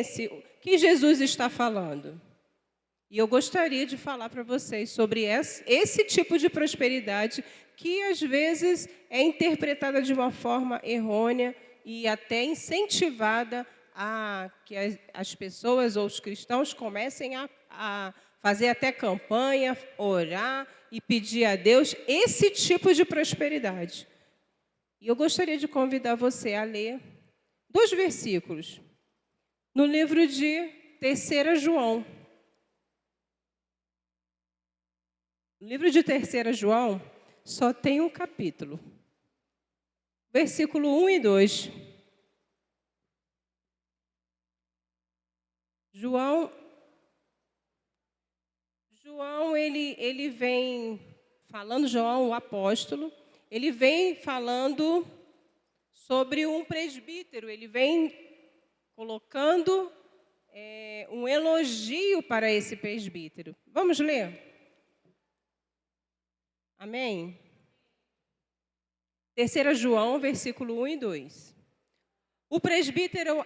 esse que Jesus está falando. E eu gostaria de falar para vocês sobre esse tipo de prosperidade que, às vezes, é interpretada de uma forma errônea e até incentivada a que as pessoas ou os cristãos comecem a fazer até campanha, orar e pedir a Deus esse tipo de prosperidade. E eu gostaria de convidar você a ler 2 versículos no livro de 3 João. No livro de 3 João só tem um capítulo. Versículo 1 e 2. João, ele vem falando, João, o apóstolo, ele vem falando sobre um presbítero, ele vem colocando um elogio para esse presbítero. Vamos ler? Amém? 3 João, versículo 1 e 2. O presbítero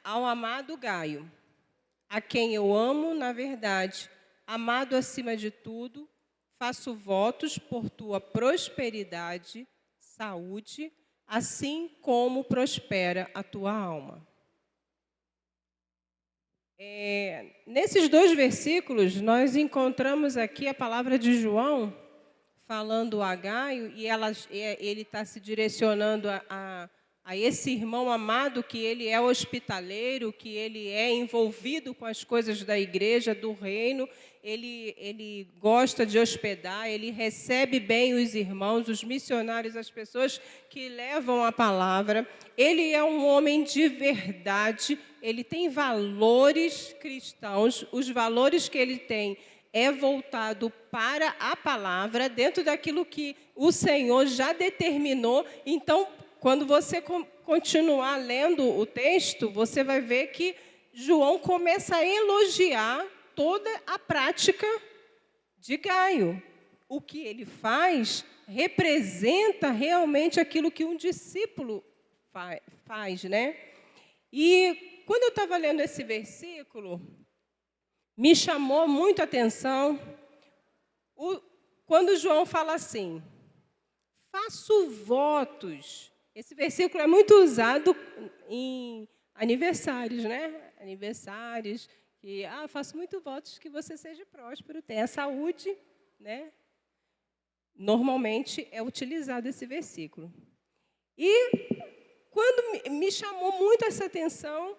ao amado Gaio, a quem eu amo na verdade, amado acima de tudo, faço votos por tua prosperidade, saúde, assim como prospera a tua alma. Nesses 2 versículos, nós encontramos aqui a palavra de João, falando a Gaio, e ele está se direcionando a esse irmão amado, que ele é hospitaleiro, que ele é envolvido com as coisas da igreja, do reino, ele gosta de hospedar, ele recebe bem os irmãos, os missionários, as pessoas que levam a palavra. Ele é um homem de verdade, ele tem valores cristãos, os valores que ele tem é voltado para a palavra, dentro daquilo que o Senhor já determinou. Então, quando você continuar lendo o texto, você vai ver que João começa a elogiar toda a prática de Gaio. O que ele faz representa realmente aquilo que um discípulo faz, né? E quando eu estava lendo esse versículo, me chamou muito a atenção quando João fala assim: faço votos. Esse versículo é muito usado em aniversários, né? Aniversários, que faço muito votos que você seja próspero, tenha saúde, né? Normalmente é utilizado esse versículo. E quando me chamou muito essa atenção,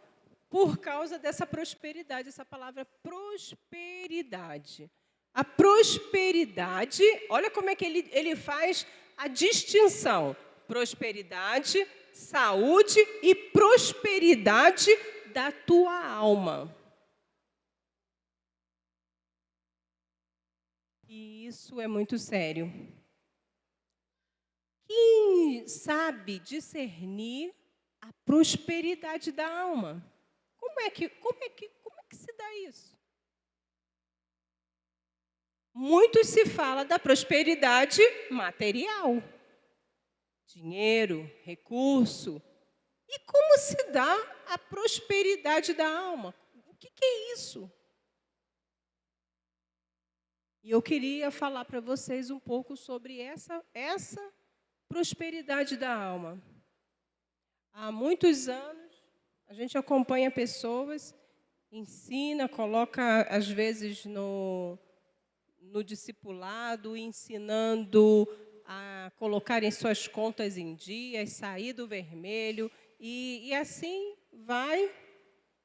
por causa dessa prosperidade, essa palavra prosperidade. A prosperidade, olha como é que ele faz a distinção: prosperidade, saúde e prosperidade da tua alma. E isso é muito sério. Quem sabe discernir a prosperidade da alma? Como é que se dá isso? Muito se fala da prosperidade material. Dinheiro, recurso. E como se dá a prosperidade da alma? O que é isso? E eu queria falar para vocês um pouco sobre essa prosperidade da alma. Há muitos anos, a gente acompanha pessoas, ensina, coloca, às vezes, no discipulado, ensinando a colocarem suas contas em dia, sair do vermelho, e assim vai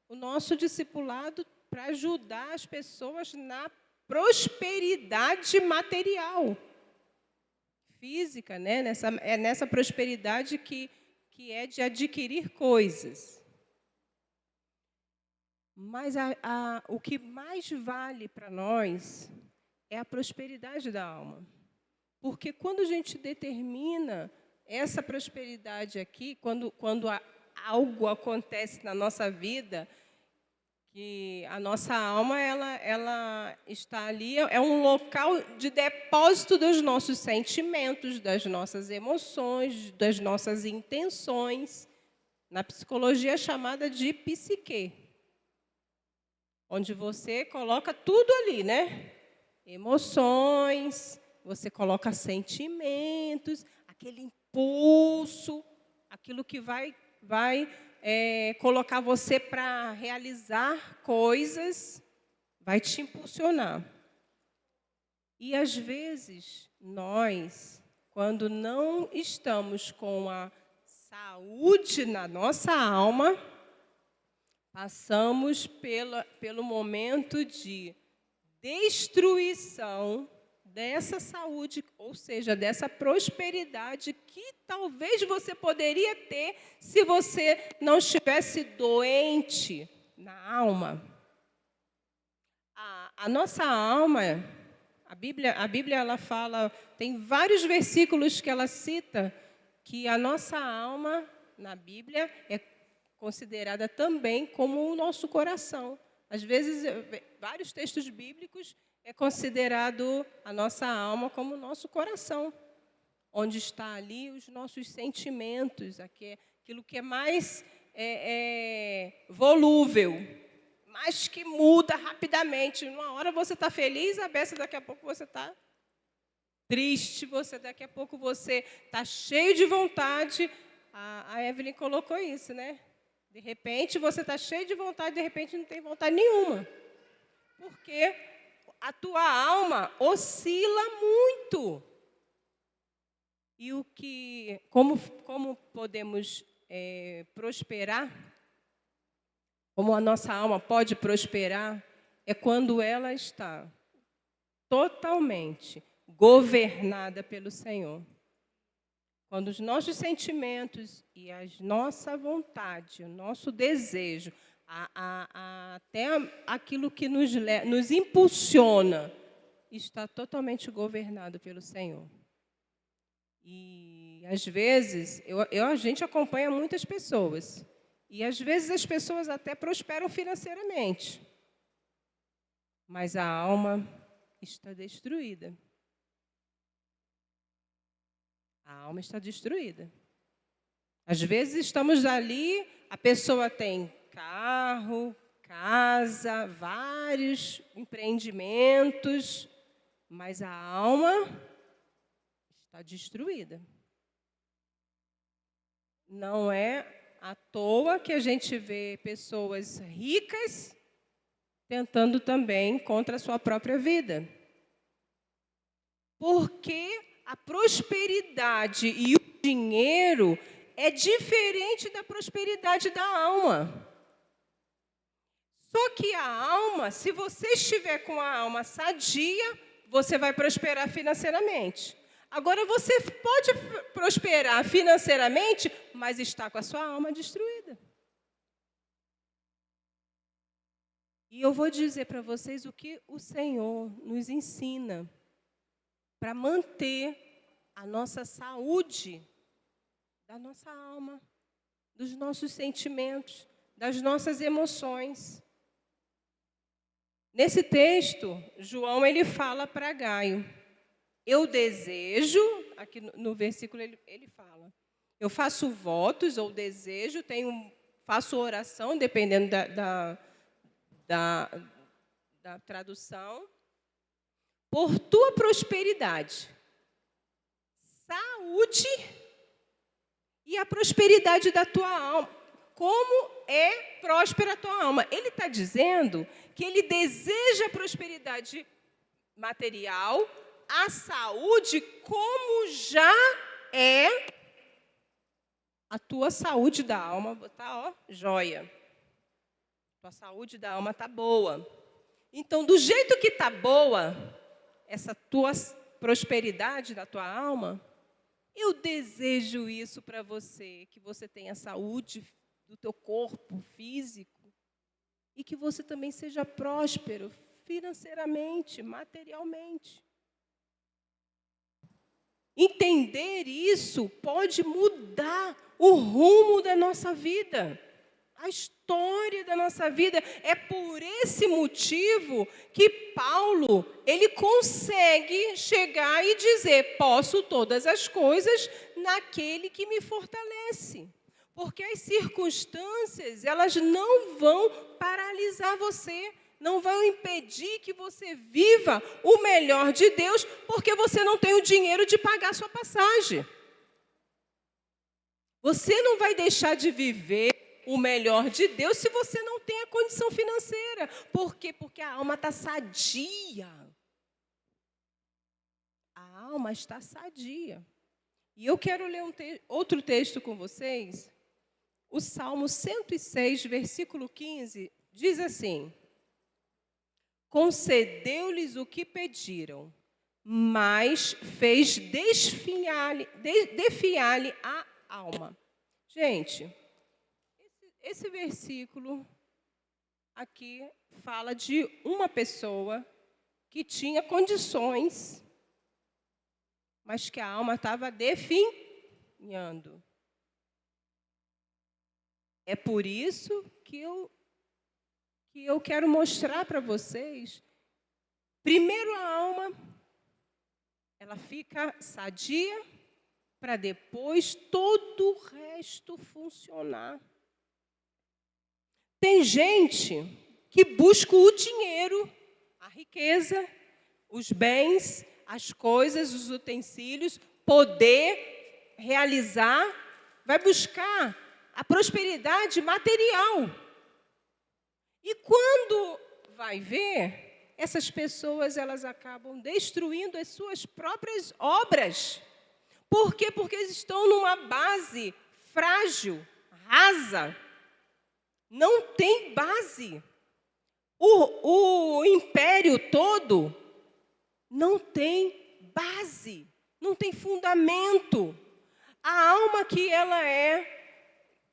o nosso discipulado para ajudar as pessoas na prosperidade material, física, né? Nessa prosperidade que é de adquirir coisas. Mas o que mais vale para nós é a prosperidade da alma. Porque quando a gente determina essa prosperidade aqui, quando algo acontece na nossa vida, que a nossa alma ela está ali, é um local de depósito dos nossos sentimentos, das nossas emoções, das nossas intenções, na psicologia chamada de psique. onde você coloca tudo ali, né? Emoções, você coloca sentimentos, aquele impulso, aquilo que vai colocar você para realizar coisas, vai te impulsionar. E às vezes nós, quando não estamos com a saúde na nossa alma, passamos pelo momento de destruição dessa saúde, ou seja, dessa prosperidade que talvez você poderia ter se você não estivesse doente na alma. A nossa alma, a Bíblia ela fala, tem vários versículos que ela cita que a nossa alma na Bíblia é considerada também como o nosso coração. Às vezes, vários textos bíblicos é considerado a nossa alma como o nosso coração, onde está ali os nossos sentimentos, aquilo que é mais volúvel, mas que muda rapidamente. Uma hora você está feliz, a beça daqui a pouco você está triste, daqui a pouco você está cheio de vontade. A Evelyn colocou isso, né? De repente, você está cheio de vontade, de repente não tem vontade nenhuma. Porque a tua alma oscila muito. E como podemos prosperar, como a nossa alma pode prosperar, é quando ela está totalmente governada pelo Senhor. Quando os nossos sentimentos e a nossa vontade, o nosso desejo, até aquilo que nos impulsiona, está totalmente governado pelo Senhor. E, às vezes, a gente acompanha muitas pessoas. E, às vezes, as pessoas até prosperam financeiramente. Mas a alma está destruída. A alma está destruída. Às vezes estamos ali, a pessoa tem carro, casa, vários empreendimentos, mas a alma está destruída. Não é à toa que a gente vê pessoas ricas tentando também contra a sua própria vida. Porque a prosperidade e o dinheiro é diferente da prosperidade da alma. Só que a alma, se você estiver com a alma sadia, você vai prosperar financeiramente. Agora, você pode prosperar financeiramente, mas está com a sua alma destruída. E eu vou dizer para vocês o que o Senhor nos ensina para manter a nossa saúde da nossa alma, dos nossos sentimentos, das nossas emoções. Nesse texto, João ele fala para Gaio, eu desejo, aqui no versículo ele fala, eu faço votos ou desejo, faço oração, dependendo da tradução, por tua prosperidade, saúde e a prosperidade da tua alma. Como é próspera a tua alma? Ele está dizendo que ele deseja a prosperidade material, a saúde, como já é a tua saúde da alma. Está, joia. Tua saúde da alma está boa. Então, do jeito que está boa, essa tua prosperidade da tua alma, eu desejo isso para você, que você tenha saúde do teu corpo físico e que você também seja próspero financeiramente, materialmente. Entender isso pode mudar o rumo da nossa vida, a história da nossa vida. É por esse motivo que Paulo, ele consegue chegar e dizer, posso todas as coisas naquele que me fortalece. Porque as circunstâncias, elas não vão paralisar você, não vão impedir que você viva o melhor de Deus, porque você não tem o dinheiro de pagar a sua passagem. Você não vai deixar de viver o melhor de Deus se você não tem a condição financeira. Por quê? Porque a alma está sadia. A alma está sadia. E eu quero ler outro texto com vocês. O Salmo 106, versículo 15, diz assim: concedeu-lhes o que pediram, mas fez defiar-lhe a alma. Gente, esse versículo aqui fala de uma pessoa que tinha condições, mas que a alma estava definhando. É por isso que eu quero mostrar para vocês. Primeiro a alma, ela fica sadia, para depois todo o resto funcionar. Tem gente que busca o dinheiro, a riqueza, os bens, as coisas, os utensílios, poder realizar, vai buscar a prosperidade material. E quando vai ver, essas pessoas elas acabam destruindo as suas próprias obras. Por quê? Porque eles estão numa base frágil, rasa. Não tem base. O império todo não tem base, não tem fundamento. A alma que ela é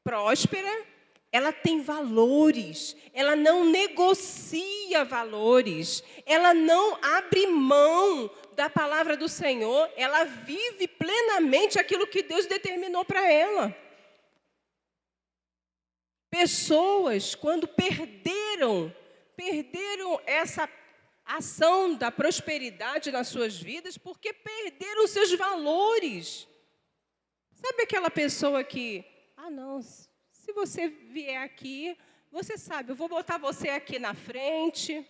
próspera, ela tem valores, ela não negocia valores, ela não abre mão da palavra do Senhor, ela vive plenamente aquilo que Deus determinou para ela. Pessoas, quando perderam essa ação da prosperidade nas suas vidas, porque perderam seus valores. Sabe aquela pessoa que, não, se você vier aqui, você sabe, eu vou botar você aqui na frente,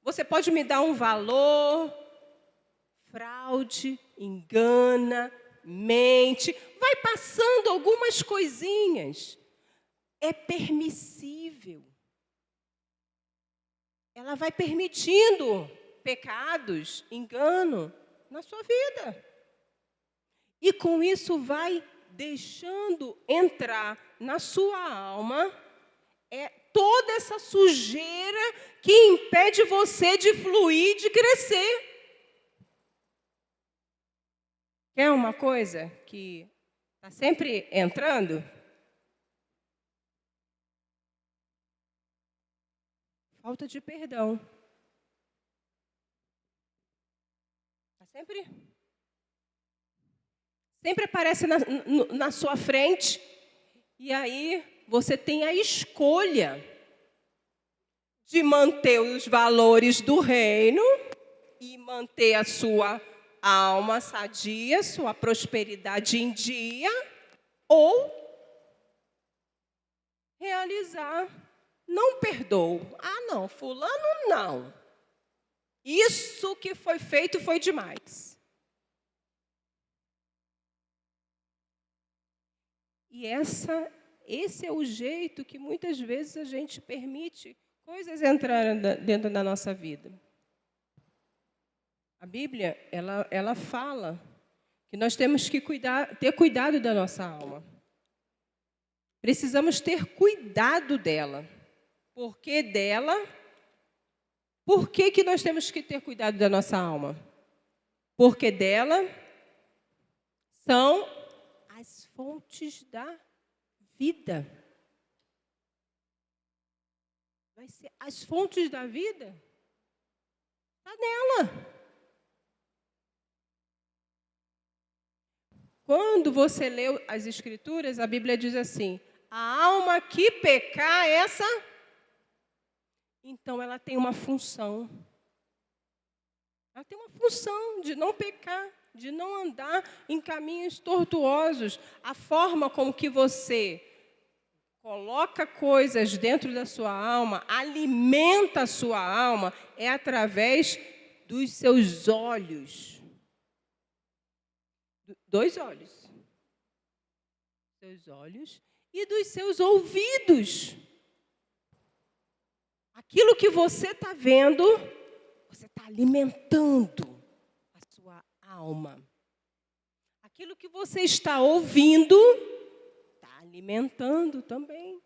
você pode me dar um valor. Fraude, engana, mente, vai passando algumas coisinhas. É permissível. Ela vai permitindo pecados, engano na sua vida. E com isso vai deixando entrar na sua alma toda essa sujeira que impede você de fluir, de crescer. Quer uma coisa que está sempre entrando? Falta de perdão. Está sempre aparece na sua frente. E aí você tem a escolha de manter os valores do reino e manter a sua alma sadia, sua prosperidade em dia, ou realizar, não perdoo. Não, fulano não. Isso que foi feito foi demais. E esse é o jeito que muitas vezes a gente permite coisas entrarem dentro da nossa vida. A Bíblia, ela fala que nós temos que ter cuidado da nossa alma. Precisamos ter cuidado dela. Por que nós temos que ter cuidado da nossa alma? Porque dela são as fontes da vida. Vai ser as fontes da vida? Está nela. Quando você lê as Escrituras, a Bíblia diz assim: a alma que pecar, essa... Então, ela tem uma função. Ela tem uma função de não pecar, de não andar em caminhos tortuosos. A forma como que você coloca coisas dentro da sua alma, alimenta a sua alma, é através dos seus olhos. Dois olhos. Seus olhos e dos seus ouvidos. Aquilo que você está vendo, você está alimentando a sua alma. Aquilo que você está ouvindo, está alimentando também.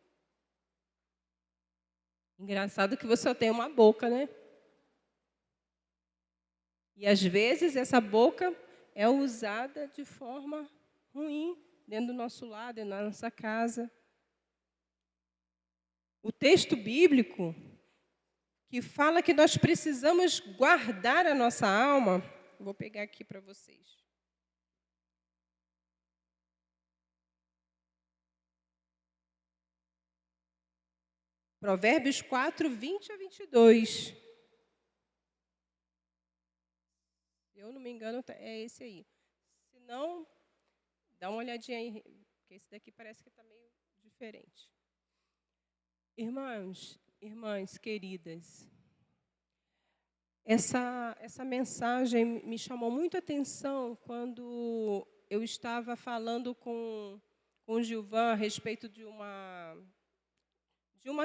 Engraçado que você só tem uma boca, né? E às vezes essa boca é usada de forma ruim, dentro do nosso lar, dentro da nossa casa. O texto bíblico que fala que nós precisamos guardar a nossa alma, vou pegar aqui para vocês. Provérbios 4, 20 a 22. Se eu não me engano, é esse aí. Se não, dá uma olhadinha aí, porque esse daqui parece que está meio diferente. Irmãos, irmãs queridas, essa mensagem me chamou muito a atenção quando eu estava falando com o Gilvan a respeito de uma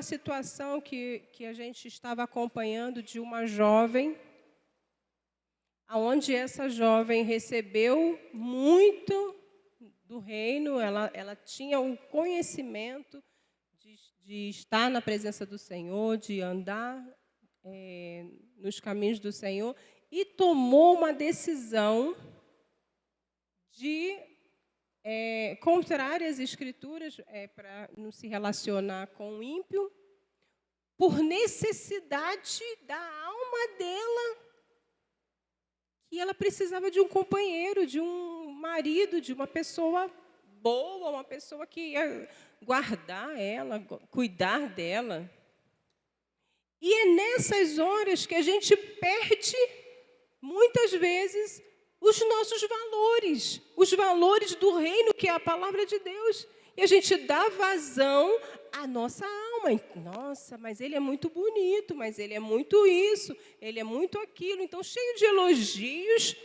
situação que a gente estava acompanhando de uma jovem, onde essa jovem recebeu muito do reino, ela tinha o conhecimento de estar na presença do Senhor, de andar nos caminhos do Senhor, e tomou uma decisão de contrária às Escrituras, para não se relacionar com o ímpio, por necessidade da alma dela, que ela precisava de um companheiro, de um marido, de uma pessoa boa, uma pessoa que ia guardar ela, cuidar dela. E é nessas horas que a gente perde, muitas vezes, os nossos valores, os valores do reino, que é a palavra de Deus. E a gente dá vazão à nossa alma. Nossa, mas ele é muito bonito, mas ele é muito isso, ele é muito aquilo. Então, cheio de elogios,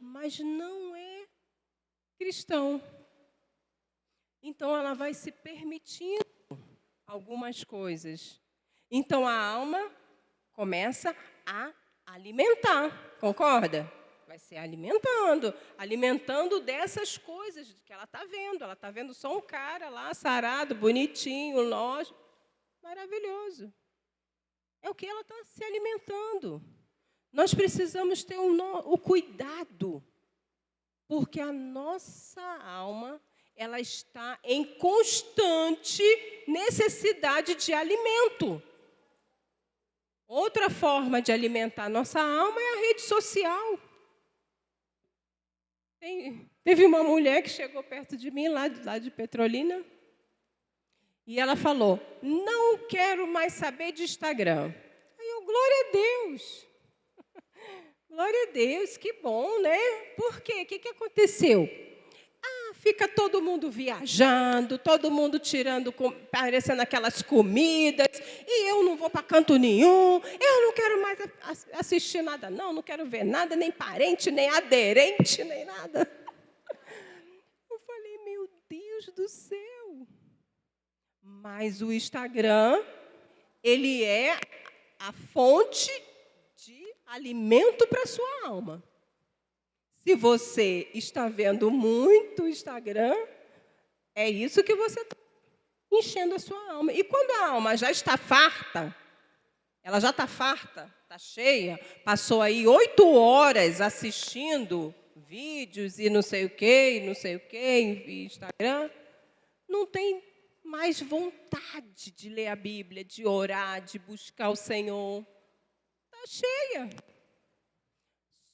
mas não é cristão. Então, ela vai se permitindo algumas coisas. Então, a alma começa a alimentar, concorda? Vai se alimentando dessas coisas que ela está vendo. Ela está vendo só um cara lá, sarado, bonitinho, lógico, maravilhoso. É o que ela está se alimentando. Nós precisamos ter o cuidado, porque a nossa alma, ela está em constante necessidade de alimento. Outra forma de alimentar a nossa alma é a rede social. Teve uma mulher que chegou perto de mim, lá de Petrolina, e ela falou: não quero mais saber de Instagram. Aí eu, glória a Deus. Glória a Deus, que bom, né? Por quê? O que aconteceu? Fica todo mundo viajando, todo mundo parecendo aquelas comidas, e eu não vou para canto nenhum, eu não quero mais assistir nada, não quero ver nada, nem parente, nem aderente, nem nada. Eu falei, meu Deus do céu. Mas o Instagram, ele é a fonte de alimento para a sua alma. Se você está vendo muito Instagram, é isso que você está enchendo a sua alma. E quando a alma já está farta, ela já está farta, está cheia, passou aí 8 horas assistindo vídeos e não sei o quê, em Instagram, não tem mais vontade de ler a Bíblia, de orar, de buscar o Senhor. Está cheia.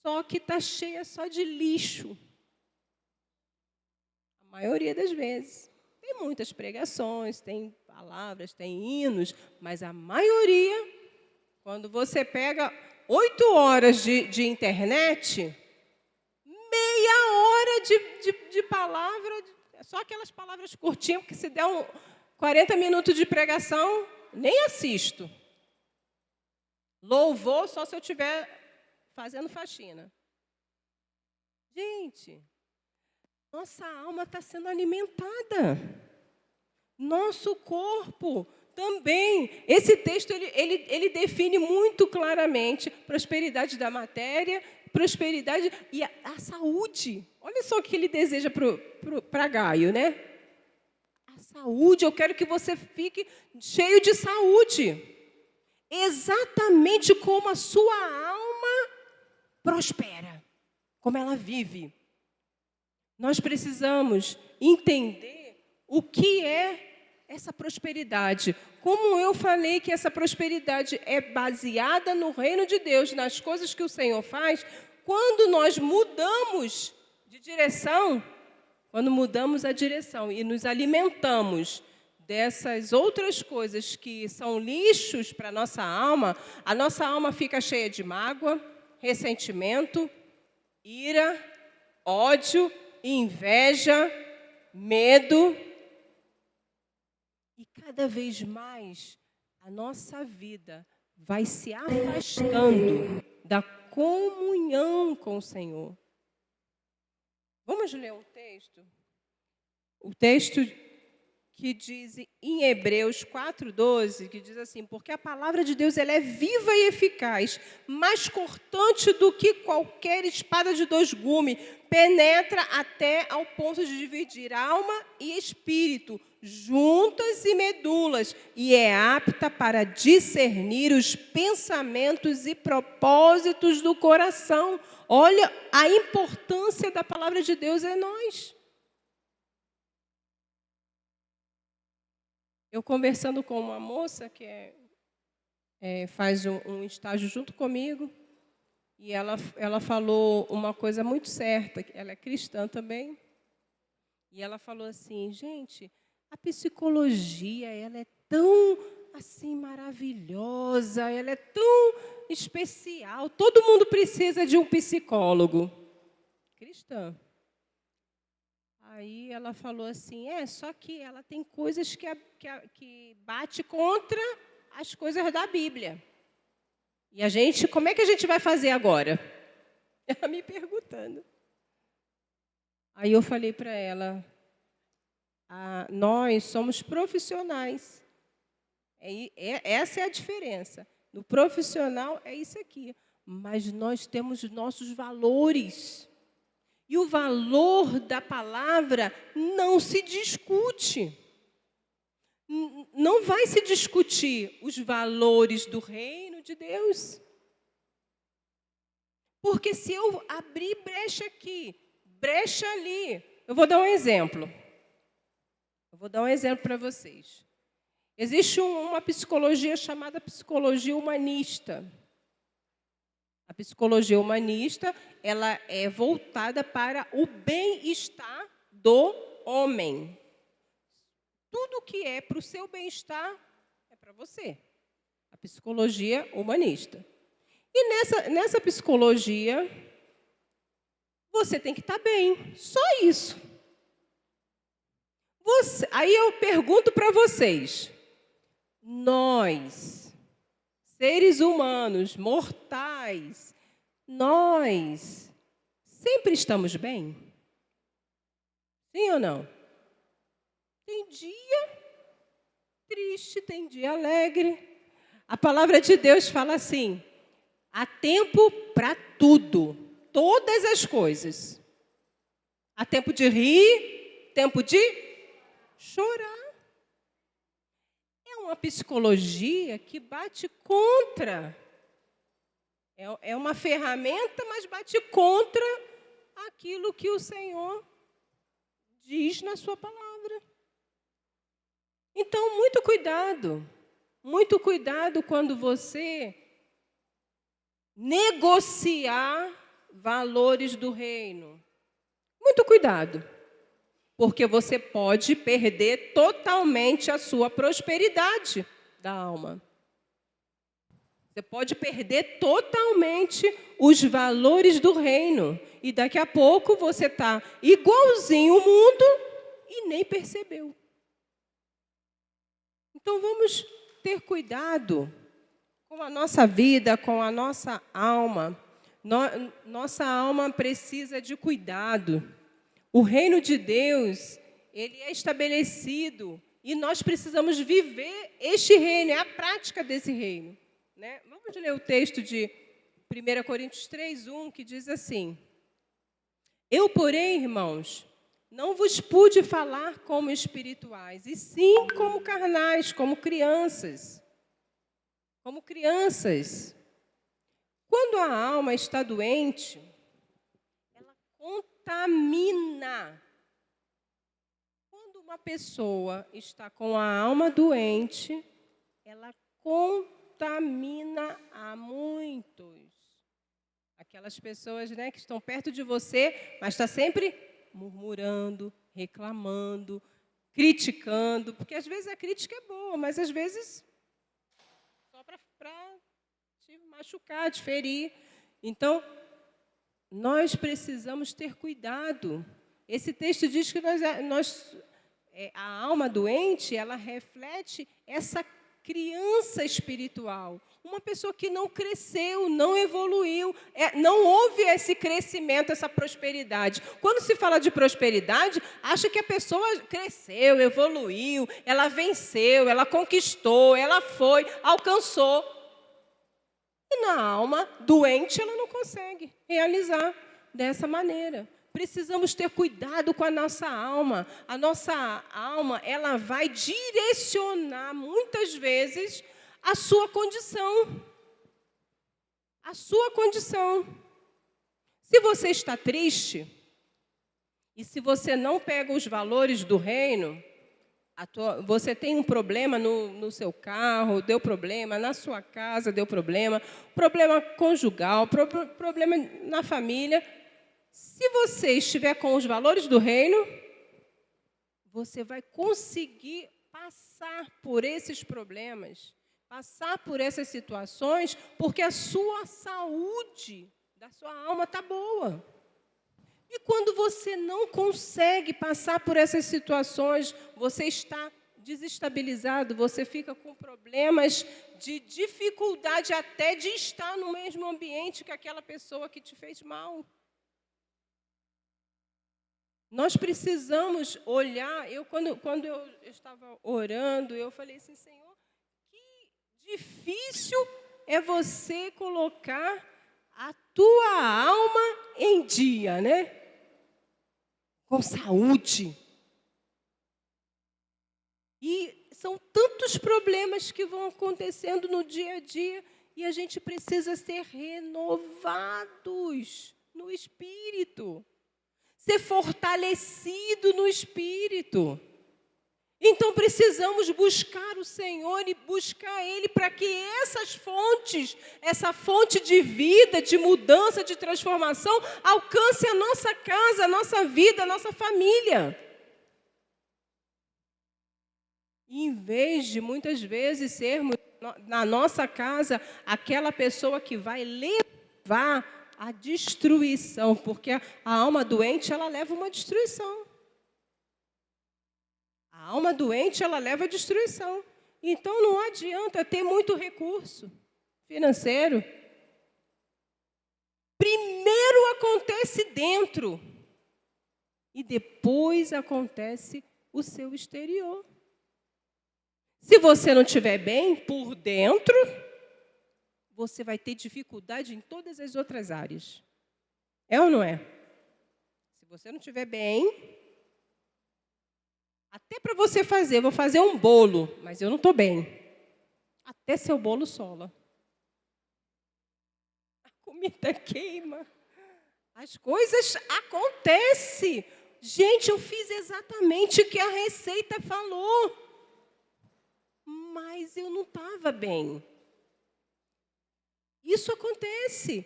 Só que está cheia só de lixo. A maioria das vezes. Tem muitas pregações, tem palavras, tem hinos, mas a maioria, quando você pega 8 horas de internet, meia hora de palavra, só aquelas palavras curtinhas, porque se der 40 minutos de pregação, nem assisto. Louvor só se eu estiver fazendo faxina. Gente, nossa alma está sendo alimentada. Nosso corpo também. Esse texto ele define muito claramente prosperidade da matéria, prosperidade e a saúde. Olha só o que ele deseja para Gaio, né? A saúde, eu quero que você fique cheio de saúde. Exatamente como a sua alma prospera, como ela vive. Nós precisamos entender o que é essa prosperidade. Como eu falei que essa prosperidade é baseada no reino de Deus, nas coisas que o Senhor faz, quando nós mudamos de direção, quando mudamos a direção e nos alimentamos dessas outras coisas que são lixos para a nossa alma fica cheia de mágoa, ressentimento, ira, ódio, inveja, medo. E cada vez mais a nossa vida vai se afastando da comunhão com o Senhor. Vamos ler um texto? O texto que diz em Hebreus 4:12, que diz assim: porque a palavra de Deus ela é viva e eficaz, mais cortante do que qualquer espada de 2 gumes, penetra até ao ponto de dividir alma e espírito, juntas e medulas, e é apta para discernir os pensamentos e propósitos do coração. Olha a importância da palavra de Deus em nós. Eu conversando com uma moça que faz um estágio junto comigo, e ela falou uma coisa muito certa, ela é cristã também, e ela falou assim: gente, a psicologia ela é tão assim maravilhosa, ela é tão especial, todo mundo precisa de um psicólogo. Cristã. Aí ela falou assim, só que ela tem coisas que bate contra as coisas da Bíblia. E como é que a gente vai fazer agora? Ela me perguntando. Aí eu falei para ela, nós somos profissionais. Essa é a diferença. No profissional é isso aqui. Mas nós temos nossos valores. E o valor da palavra não se discute. Não vai se discutir os valores do reino de Deus. Porque se eu abrir brecha aqui, brecha ali. Eu vou dar um exemplo. Eu vou dar um exemplo para vocês. Existe uma psicologia chamada psicologia humanista. A psicologia humanista, ela é voltada para o bem-estar do homem. Tudo que é para o seu bem-estar é para você. A psicologia humanista. E nessa psicologia, você tem que estar bem. Só isso. Aí eu pergunto para vocês. Nós, seres humanos, mortais, nós sempre estamos bem? Sim ou não? Tem dia triste, tem dia alegre. A palavra de Deus fala assim, há tempo para tudo, todas as coisas. Há tempo de rir, tempo de chorar. É uma psicologia que bate contra. É uma ferramenta, mas bate contra aquilo que o Senhor diz na sua palavra. Então, muito cuidado quando você negociar valores do reino. Muito cuidado, porque você pode perder totalmente a sua prosperidade da alma. Você pode perder totalmente os valores do reino. E daqui a pouco você está igualzinho o mundo e nem percebeu. Então, vamos ter cuidado com a nossa vida, com a nossa alma. Nossa alma precisa de cuidado. O reino de Deus, ele é estabelecido e nós precisamos viver este reino, é a prática desse reino, né? Vamos ler o texto de 1 Coríntios 3:1, que diz assim: Eu, porém, irmãos, não vos pude falar como espirituais, e sim como carnais, como crianças. Como crianças. Quando a alma está doente, ela contamina. Quando uma pessoa está com a alma doente, ela contamina a muitos. Aquelas pessoas, né, que estão perto de você, mas está sempre murmurando, reclamando, criticando, porque às vezes a crítica é boa, mas às vezes só para te machucar, te ferir. Então, nós precisamos ter cuidado. Esse texto diz que a alma doente, ela reflete essa criança espiritual. Uma pessoa que não cresceu, não evoluiu, não houve esse crescimento, essa prosperidade. Quando se fala de prosperidade, acha que a pessoa cresceu, evoluiu, ela venceu, ela conquistou, ela foi, alcançou. E na alma doente, ela não consegue realizar dessa maneira. Precisamos ter cuidado com a nossa alma. A nossa alma, ela vai direcionar, muitas vezes, a sua condição. A sua condição. Se você está triste, e se você não pega os valores do reino, você tem um problema no seu carro, deu problema, na sua casa deu problema conjugal, problema na família. Se você estiver com os valores do reino, você vai conseguir passar por esses problemas, passar por essas situações, porque a sua saúde da sua alma está boa. E quando você não consegue passar por essas situações, você está desestabilizado, você fica com problemas de dificuldade até de estar no mesmo ambiente que aquela pessoa que te fez mal. Nós precisamos olhar. Quando eu estava orando, eu falei assim: Senhor, que difícil é você colocar a tua alma em dia, né? Com saúde. E são tantos problemas que vão acontecendo no dia a dia e a gente precisa ser renovados no espírito. Ser fortalecido no espírito. Então, precisamos buscar o Senhor e buscar Ele para que essas fontes, essa fonte de vida, de mudança, de transformação, alcance a nossa casa, a nossa vida, a nossa família. E, em vez de, muitas vezes, sermos, na nossa casa, aquela pessoa que vai levar a destruição, porque a alma doente, ela leva uma destruição. A alma doente, ela leva a destruição. Então, não adianta ter muito recurso financeiro. Primeiro acontece dentro e depois acontece o seu exterior. Se você não estiver bem por dentro, você vai ter dificuldade em todas as outras áreas. É ou não é? Se você não estiver bem, até para você fazer, vou fazer um bolo, mas eu não estou bem. Até seu bolo sola. A comida queima. As coisas acontecem. Gente, eu fiz exatamente o que a receita falou. Mas eu não estava bem. Isso acontece.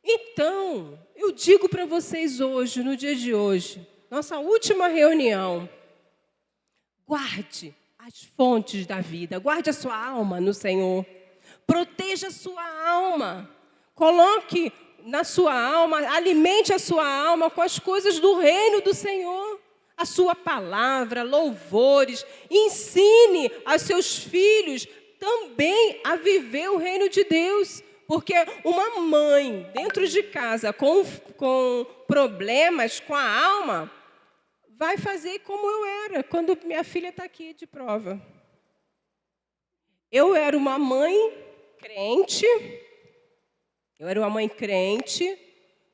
Então, eu digo para vocês hoje, no dia de hoje, nossa última reunião, guarde as fontes da vida, guarde a sua alma no Senhor, proteja a sua alma, coloque na sua alma, alimente a sua alma com as coisas do reino do Senhor, a sua palavra, louvores. Ensine aos seus filhos também a viver o reino de Deus. Porque uma mãe dentro de casa com problemas com a alma vai fazer como eu era quando minha filha está aqui de prova. Eu era uma mãe crente,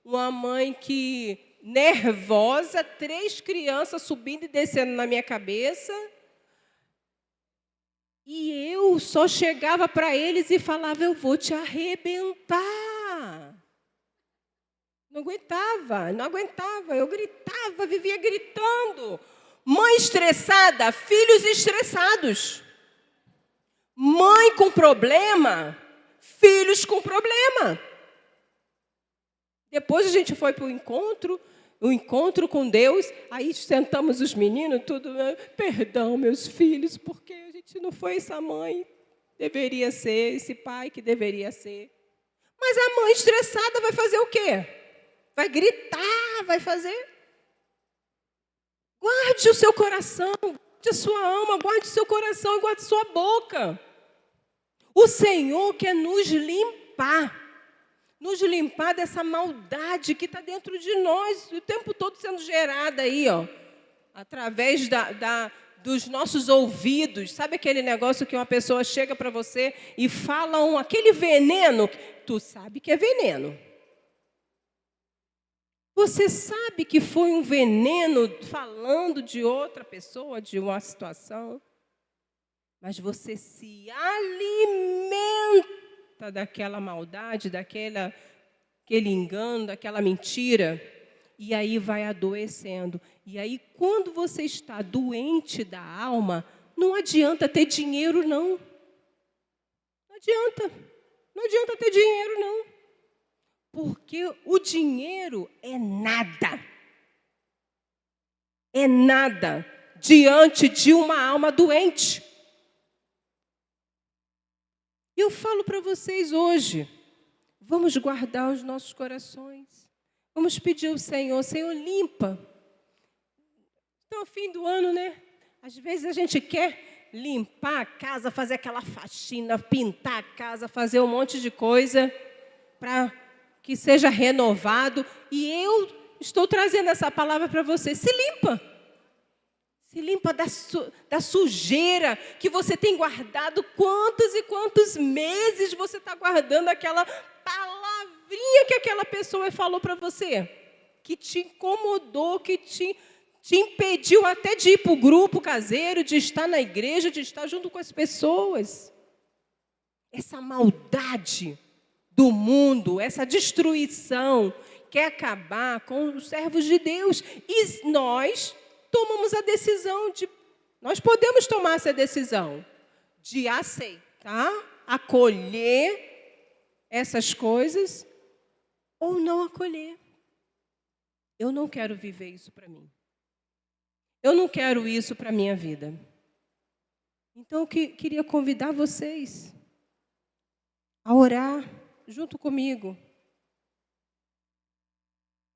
uma mãe que nervosa, 3 crianças subindo e descendo na minha cabeça. E eu só chegava para eles e falava, eu vou te arrebentar. Não aguentava. Eu gritava, vivia gritando. Mãe estressada, filhos estressados. Mãe com problema, filhos com problema. Depois a gente foi para o encontro com Deus, aí sentamos os meninos, tudo, perdão, meus filhos, porque a gente não foi essa mãe, deveria ser, esse pai que deveria ser. Mas a mãe estressada vai fazer o quê? Vai gritar, vai fazer? Guarde o seu coração, guarde a sua alma, guarde o seu coração e guarde a sua boca. O Senhor quer nos limpar dessa maldade que está dentro de nós, o tempo todo sendo gerada aí, através dos nossos ouvidos. Sabe aquele negócio que uma pessoa chega para você e fala aquele veneno? Tu sabe que é veneno. Você sabe que foi um veneno falando de outra pessoa, de uma situação, mas você se alimenta daquela maldade, daquele engano, daquela mentira, e aí vai adoecendo. E aí, quando você está doente da alma, não adianta ter dinheiro, não. Não adianta ter dinheiro, não. Porque o dinheiro é nada. É nada diante de uma alma doente. E eu falo para vocês hoje, vamos guardar os nossos corações. Vamos pedir ao Senhor, Senhor, limpa. Então, ao fim do ano, né? Às vezes a gente quer limpar a casa, fazer aquela faxina, pintar a casa, fazer um monte de coisa para que seja renovado. E eu estou trazendo essa palavra para você. Se limpa. Se limpa da sujeira que você tem guardado. Quantos e quantos meses você está guardando aquela palavrinha que aquela pessoa falou para você? Que te incomodou, que te impediu até de ir para o grupo caseiro, de estar na igreja, de estar junto com as pessoas. Essa maldade do mundo, essa destruição, quer acabar com os servos de Deus. E nós tomamos a decisão nós podemos tomar essa decisão de aceitar, acolher essas coisas ou não acolher. Eu não quero viver isso para mim. Eu não quero isso para a minha vida. Então, eu queria convidar vocês a orar junto comigo.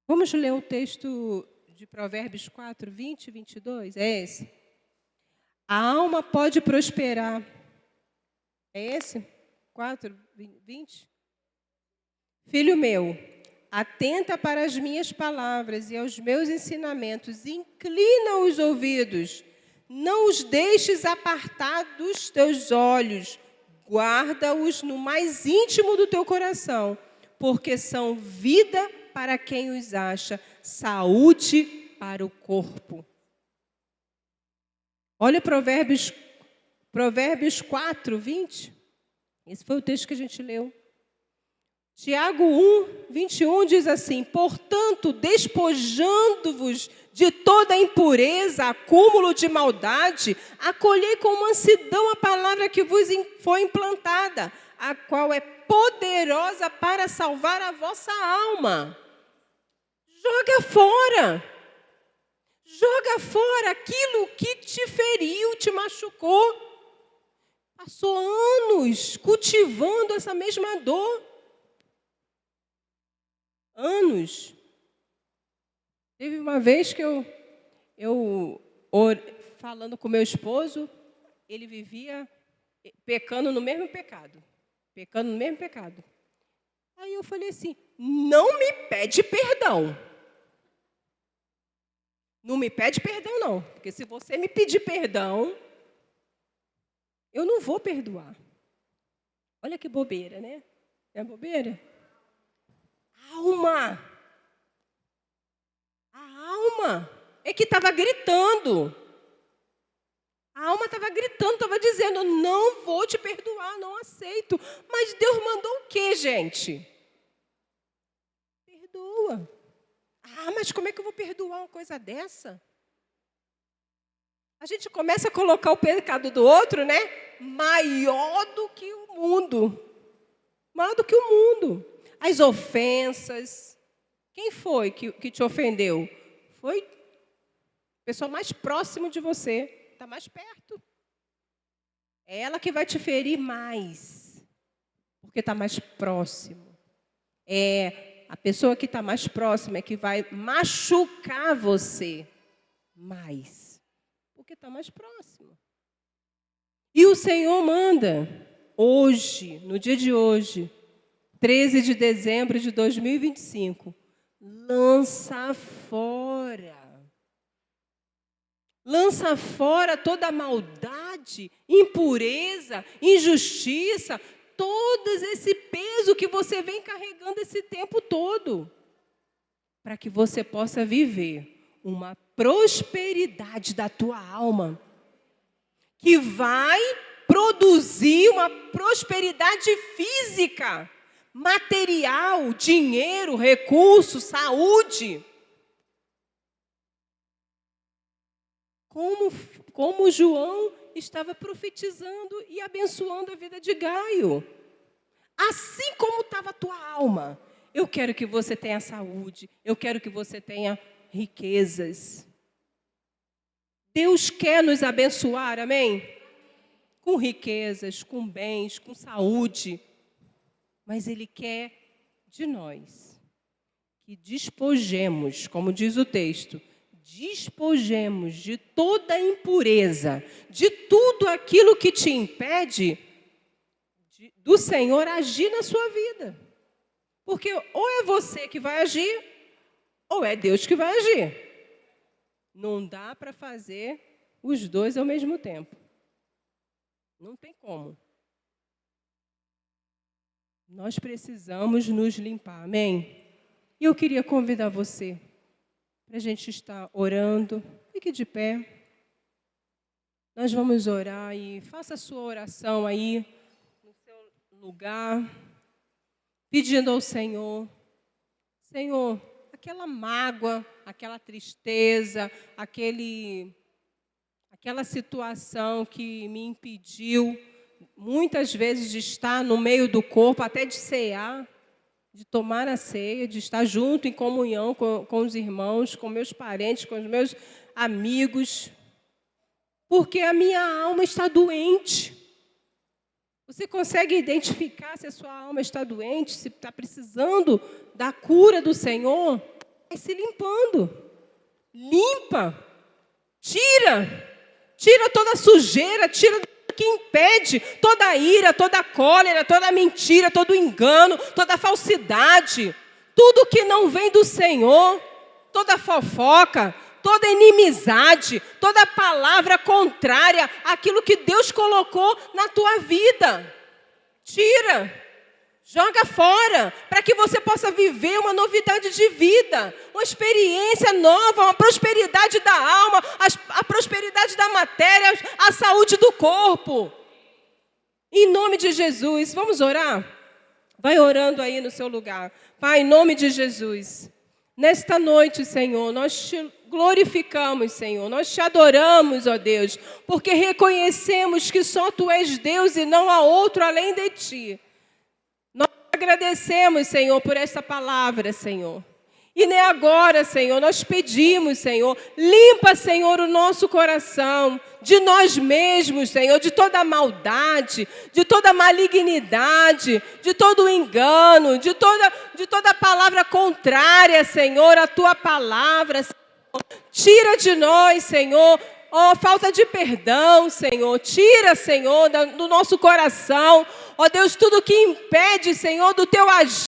Vamos ler o texto de Provérbios 4, 20 e 22. É esse. A alma pode prosperar. É esse? 4, 20? Filho meu, atenta para as minhas palavras e aos meus ensinamentos. Inclina os ouvidos. Não os deixes apartar dos teus olhos. Guarda-os no mais íntimo do teu coração, porque são vida para quem os acha, saúde para o corpo. Olha Provérbios 4, 20. Esse foi o texto que a gente leu. Tiago 1, 21 diz assim: portanto, despojando-vos de toda impureza, acúmulo de maldade, acolhei com mansidão a palavra que vos foi implantada, a qual é poderosa para salvar a vossa alma. Joga fora. Joga fora aquilo que te feriu, te machucou. Passou anos cultivando essa mesma dor. Anos. Teve uma vez que eu eu falando com meu esposo, ele vivia pecando no mesmo pecado. Pecando no mesmo pecado. Aí eu falei assim, não me pede perdão. Não me pede perdão, não. Porque se você me pedir perdão, eu não vou perdoar. Olha que bobeira, né? É bobeira? A alma é que estava gritando. A alma estava gritando, estava dizendo, não vou te perdoar, não aceito. Mas Deus mandou o quê, gente? Perdoa. Ah, mas como é que eu vou perdoar uma coisa dessa? A gente começa a colocar o pecado do outro, né? Maior do que o mundo. Maior do que o mundo. As ofensas. Quem foi que te ofendeu? Foi a pessoa mais próxima de você. Está mais perto. É ela que vai te ferir mais. Porque está mais próximo. É a pessoa que está mais próxima é que vai machucar você mais. Porque está mais próximo. E o Senhor manda, hoje, no dia de hoje, 13 de dezembro de 2025, lança fora. Lança fora toda a maldade, impureza, injustiça, todo esse peso que você vem carregando esse tempo todo. Para que você possa viver uma prosperidade da tua alma, que vai produzir uma prosperidade física, material, dinheiro, recursos, saúde. Como João estava profetizando e abençoando a vida de Gaio. Assim como estava a tua alma. Eu quero que você tenha saúde. Eu quero que você tenha riquezas. Deus quer nos abençoar, amém? Com riquezas, com bens, com saúde. Mas Ele quer de nós que despojemos, como diz o texto, despojemos de toda a impureza, de tudo aquilo que te impede do Senhor agir na sua vida. Porque ou é você que vai agir, ou é Deus que vai agir. Não dá para fazer os dois ao mesmo tempo. Não tem como. Nós precisamos nos limpar, amém? E eu queria convidar você para a gente estar orando. Fique de pé. Nós vamos orar e faça a sua oração aí, no seu lugar, pedindo ao Senhor. Senhor, aquela mágoa, aquela tristeza, aquela situação que me impediu, muitas vezes, de estar no meio do corpo, até de cear, de tomar a ceia, de estar junto em comunhão com os irmãos, com meus parentes, com os meus amigos, porque a minha alma está doente. Você consegue identificar se a sua alma está doente, se está precisando da cura do Senhor? Vai se limpando. Limpa. Tira toda a sujeira, tira que impede toda a ira, toda a cólera, toda a mentira, todo o engano, toda a falsidade, tudo que não vem do Senhor, toda a fofoca, toda a inimizade, toda a palavra contrária àquilo que Deus colocou na tua vida. Tira, joga fora, para que você possa viver uma novidade de vida, uma experiência nova, uma prosperidade da alma, a prosperidade da matéria, a saúde do corpo. Em nome de Jesus, vamos orar? Vai orando aí no seu lugar. Pai, em nome de Jesus, nesta noite, Senhor, nós te glorificamos, Senhor, nós te adoramos, ó Deus, porque reconhecemos que só Tu és Deus e não há outro além de Ti. Agradecemos, Senhor, por esta palavra, Senhor. E nem agora, Senhor, nós pedimos, Senhor, limpa, Senhor, o nosso coração de nós mesmos, Senhor, de toda a maldade, de toda a malignidade, de todo o engano, de toda palavra contrária, Senhor, à Tua palavra. Tira de nós, Senhor, ó, falta de perdão, Senhor. Tira, Senhor, do nosso coração, ó Deus, tudo que impede, Senhor, do teu agir